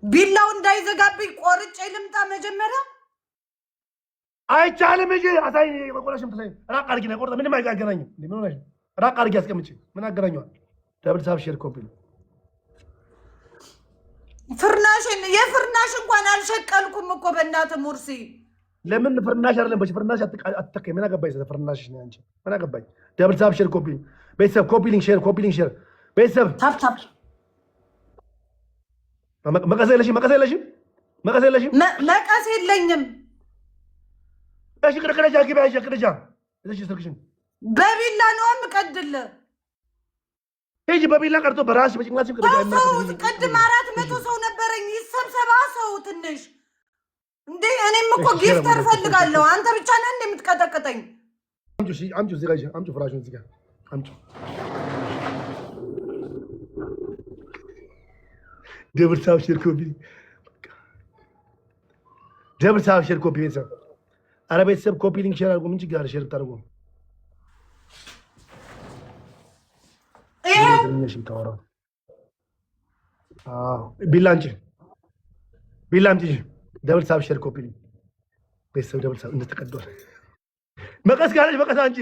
ቢላው እንዳይዘጋብኝ ቆርጬ ልምጣ መጀመሪያ አይቻልም እንጂ አሳይ ቆራሽም ተሳይ ራቅ አድርጊ ነው ቆርጠ ምንም አይገናኝም ምን ሆነሽ ራቅ አድርጊ አስቀምጪ ምን አገናኘዋል ደብል ታብ ሼር ኮፒ ፍርናሽን የፍርናሽ እንኳን አልሸቀልኩም እኮ በእናትህ ሙርሲ ለምን ፍርናሽ አይደለም በሽ ፍርናሽ አትተከይ ምን አገባኝ ስለ ፍርናሽ ነው አንቺ ምን አገባኝ ደብል ታብ ሼር ኮፒ ቤተሰብ ኮፒ ሊንክ ሼር ቤተሰብ ታፕ መቀስ የለሽም መቀስ የለኝም እሺ ቅደጃ ግቢ አይሽ ቅደጃ እሺ ስልክሽን በቢላ ነው የምቀድል ሄጂ በቢላ ቀርቶ በራስሽ በጭንቅላትሽ ቅደጃ አይመረጥ ቅድም 400 ሰው ነበረኝ ይሰብሰባ ሰው ትንሽ እንዴ እኔም እኮ ጊፍተር ፈልጋለሁ አንተ ብቻ ነህ እንደምትቀጠቅጠኝ አምጪ እዚህ ጋር አምጪ ፍራሹን እዚህ ጋር አምጪ ደብል ታብ ሼር ኮፒ ቤተሰብ አረ ቤተሰብ ኮፒ ሊንክ ሼር አድርጉ ምን ችግር አለ ሼር ታደርጉ ቢላ አምጪ ደብል ታብ ሼር ኮፒ ሊንክ ቤተሰብ ደብል ታብ እንደተቀደለ መቀስ ካለሽ መቀስ አንቺ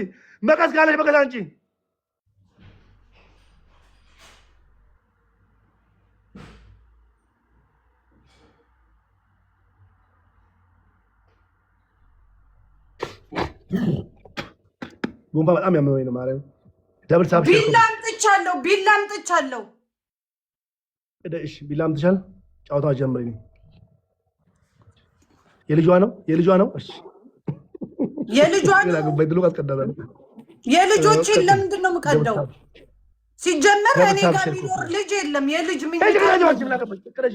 ጉንፋን በጣም ያመመኝ ነው ማለት ደብል ታብ ቢላ አምጥቻለሁ እሺ ቢላ አምጥቻለሁ ጫውታው ጀምሪ የልጇ ነው እሺ የልጇ ነው በድሉ አስቀዳለ የልጆችን ለምንድን ነው የምቀደው ሲጀመር እኔ ጋር ቢኖር ልጅ የለም የልጅ ምን ቅደጂ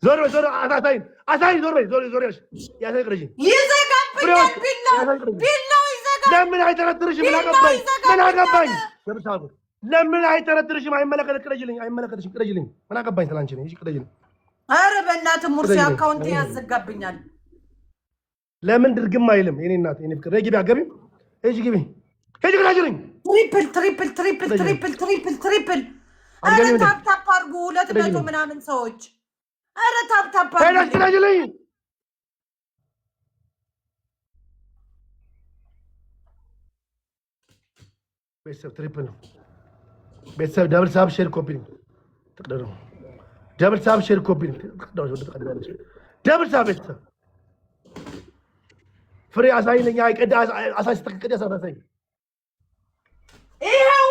ዞር አሳይ ዞር ያሳይ ቅደጂ ይዘጋብኛል ቢላው ይዘጋል ለምን አይተረትርሽም ምን አገባኝ ለምን አይተረትርሽም ቅደጂልኝ ምን አገባኝ ስላንቺ ነው እሺ ቅደጂልኝ ኧረ በእናትህ ሙርሲ አካውንት ያዘጋብኛል ለምን ድርግም አይልም የኔ እናት የኔ ፍቅር ግቢ አገቢ ሂጂ ግቢ ቅደጂልኝ ትሪፕል ኧረ ታፕ አድርጉ 200 ምናምን ሰዎች ኧረ ታፕ ቅደጂልኝ ቤተሰብ ትሪፕል ነው ቤተሰብ ደብል ታብ ሼር ኮፒ ትቅደሩ ደብል ታብ ሼር ኮፒ ደብል ታብ ቤተሰብ ፍሬ አሳይነኛ አይቀዳ አሳይ ስትቀዳ አሳይ ይሄው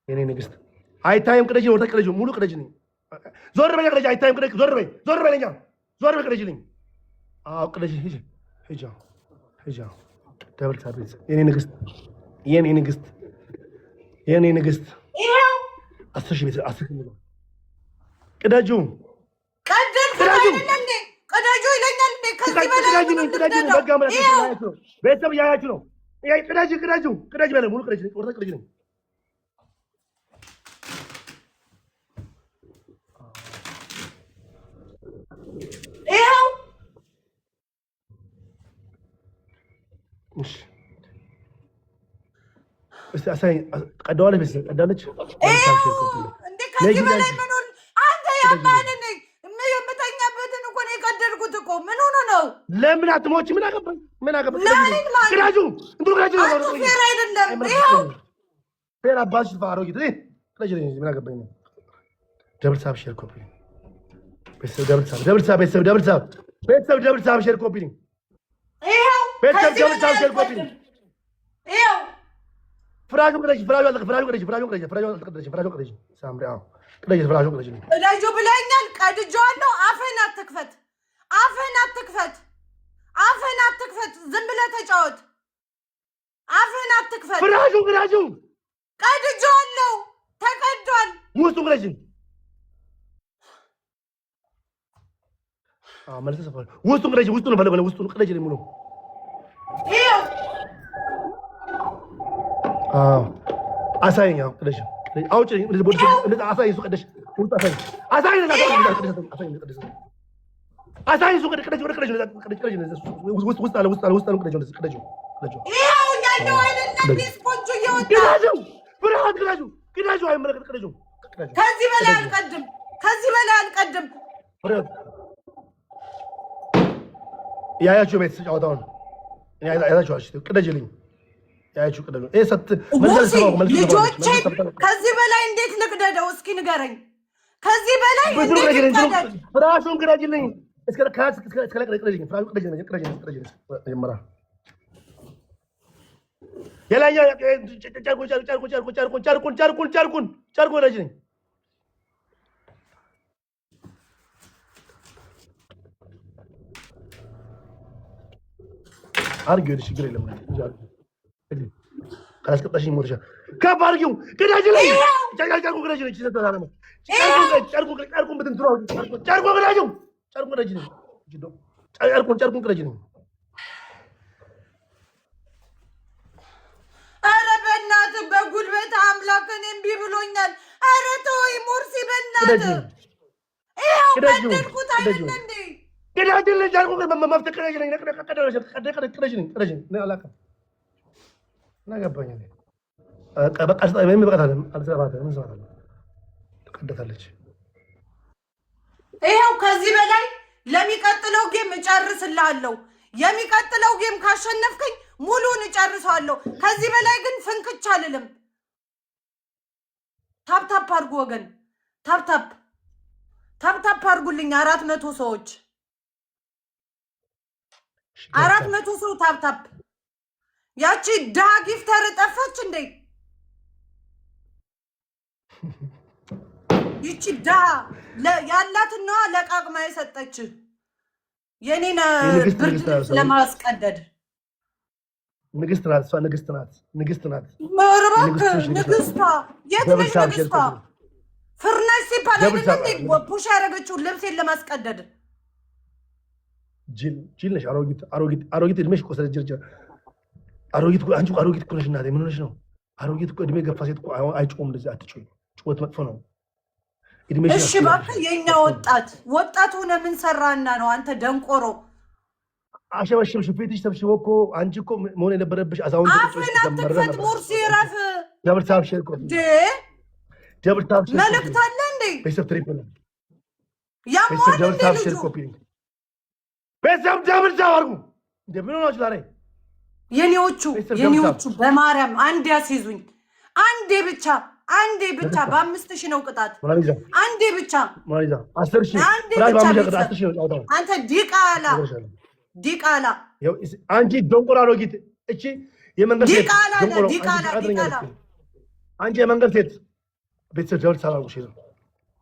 የኔ ንግስት አይታይም ቅደጂ ወርተ ቅደጂ ሙሉ ቅደጂ ነኝ ዞር በይ ቅደጂ አይታይም ቅደጂ ዞር በይኛ ዞር በይ ቅደጂልኝ አዎ ቅደጂ ሂጂ ደብል ታብ ቤተሰብ የኔ ንግስት ይሄው 10 ሺህ ቤተሰብ 10 ሺህ ቅደጁ ይለኛል እንዴ ከዚህ በላይ ቤተሰብ እያያችሁ ነው ቅደጅ በለ ሙሉ ቅደጅ ወርተ ቅደጅ ነኝ ይሄው እሺ እስቲ አሳይ ቀዳዋለች ቤተሰብ ቀዳለች እንዴ ከዚህ በላይ ምን ሆነ አንተ ያማን ነኝ የምተኛበትን እኮ ነው የቀደልኩት እኮ ምን ሆነ ነው ለምን አትሞች ምን አገባኝ ቅዳጁ ፌር አይደለም ይሄው ፌር አባሽ ፋሮጊት ቅዳጅ ምን አገባኝ ደብል ታብ ሼር ኮፒ ቤተሰብ ደብል ታብ ሼር ኮፒ ይሄው ቤተሰብ ደብል ታብ ሼር ኮፒ ይሄው ፍራሹ ቅደጂ ሳምሪ አዎ ቅደጂ ፍራሹ ቅደጂ ቅደጁ ብለኛል ቀድጄዋለሁ አፍህን አትክፈት ዝም ብለህ ተጫወት አፍህን አትክፈት ፍራሹ ቀድጄዋለሁ ተቀዷል ውስጡ ቅደጂ መልስ ሰፋ ውስጡን ቅደጂ ውስጡን በለ ውስጡን ቅደጂ ሙሉ ይሄው አሳይኝ ቅደጂ አውጪ አሳይ እሱ ቅደሽ አሳይ እሱ ቅደሽ ውስጥ አለ ቅደጂ ያለው አይደለም እንዴ ስፖንጁ እየወጣ ቅዳጁ ብርሃን ቅዳጁ አይመለከት ቅዳጁ ከዚህ በላይ አልቀድም ያያችሁ ቤት ጫወታውን ያያችሁ ቅደጅልኝ ያያችሁ ቅደሉ ሰት ልጆቼ ከዚህ በላይ እንዴት ልቅደደው እስኪ ንገረኝ ከዚህ በላይ እንዴት ልቅደደው ፍራሹን ቅደጅልኝ እስከ ቅደጅልኝ ፍራሹን ቅደጅልኝ መጀመሪያ የላኛው ጨርቁን ቅደጅልኝ አርጊው እሺ ግሬ ለምን ካላስቀጣሽኝ ሞርሻ ከፍ አርጊው ቅዳጅልኝ ጨርቁን ቅዳጅልኝ ጨርቁን ብትንትሩ ጨርቁን ቅዳጅልኝ ኧረ በእናትህ በጉልበት አምላክ እኔ እምቢ ብሎኛል ኧረ ተወኝ ሙርሲ በእናትህ ይኸው በደልኩት አይደል እንዴ ቅዳጅልኝ ጨርቁን መፍትህ ቅዳጅልኝ ቅዳጅልኝ አላውቅም ናገባኝ በቃ ምን ይበቃታል አልሰራታም ምን ሰራታል ተቀደታለች ይኸው ከዚህ በላይ ለሚቀጥለው ጌም እጨርስልሃለሁ የሚቀጥለው ጌም ካሸነፍከኝ ሙሉን እጨርሰዋለሁ ከዚህ በላይ ግን ፍንክች አልልም ታፕታፕ አድርጉ ወገን ታፕታፕ አድርጉልኝ 400 ሰዎች 400 ሰው ታፕታፕ ያቺ ድሃ ጊፍተር ጠፋች እንዴ ይቺ ድሃ ያላትና ለቃቅማ የሰጠች የኔን ብርድ ለማስቀደድ ንግስት ናት እሷ ንግስት ናት መርባክ ንግስቷ የት ነሽ ንግስቷ ፍርነሽ ሲባል አይደለም ፑሽ ያደረገችው ልብሴን ለማስቀደድ ጅል ነሽ አሮጊት እድሜሽ እኮ ስለጀርጀር አሮጊት አንቺ አሮጊት እኮ ነሽ እናቴ ምን ሆነሽ ነው አሮጊት እኮ እድሜ ገፋ ሴት እኮ አይጮህም እንደዚህ አትጮህ ጩኸት መጥፎ ነው እድሜሽ እሺ እባክህ የኛ ወጣት ሆነ ምን ሰራና ነው አንተ ደንቆሮ አሸበሽብሽ ፊትሽ ተብሽቦ እኮ አንቺ እኮ መሆን የነበረብሽ አዛውንት አፍህን አትክፈት ሙርሲ ረፍ ደብል ታፕ ሼር ኮፒ መልዕክት አለ እንዴ ቤተሰብ ትሪፕል ያሟል ደብል ታፕ ሼር ኮፒ ቤተሰብ ደብል ታፕ አድርጉ እንደምን ሆናችሁ ዛሬ የኔዎቹ በማርያም አንድ ያስይዙኝ አንዴ ብቻ በ5000 ነው ቅጣት አንዴ ብቻ 10000 አንተ ዲቃላ አንቺ ዶንቆራ ሎጊት እቺ የመንገድ ሴት ዲቃላ አንቺ የመንገድ ሴት ቤተሰብ ደብል ታላቁሽ ነው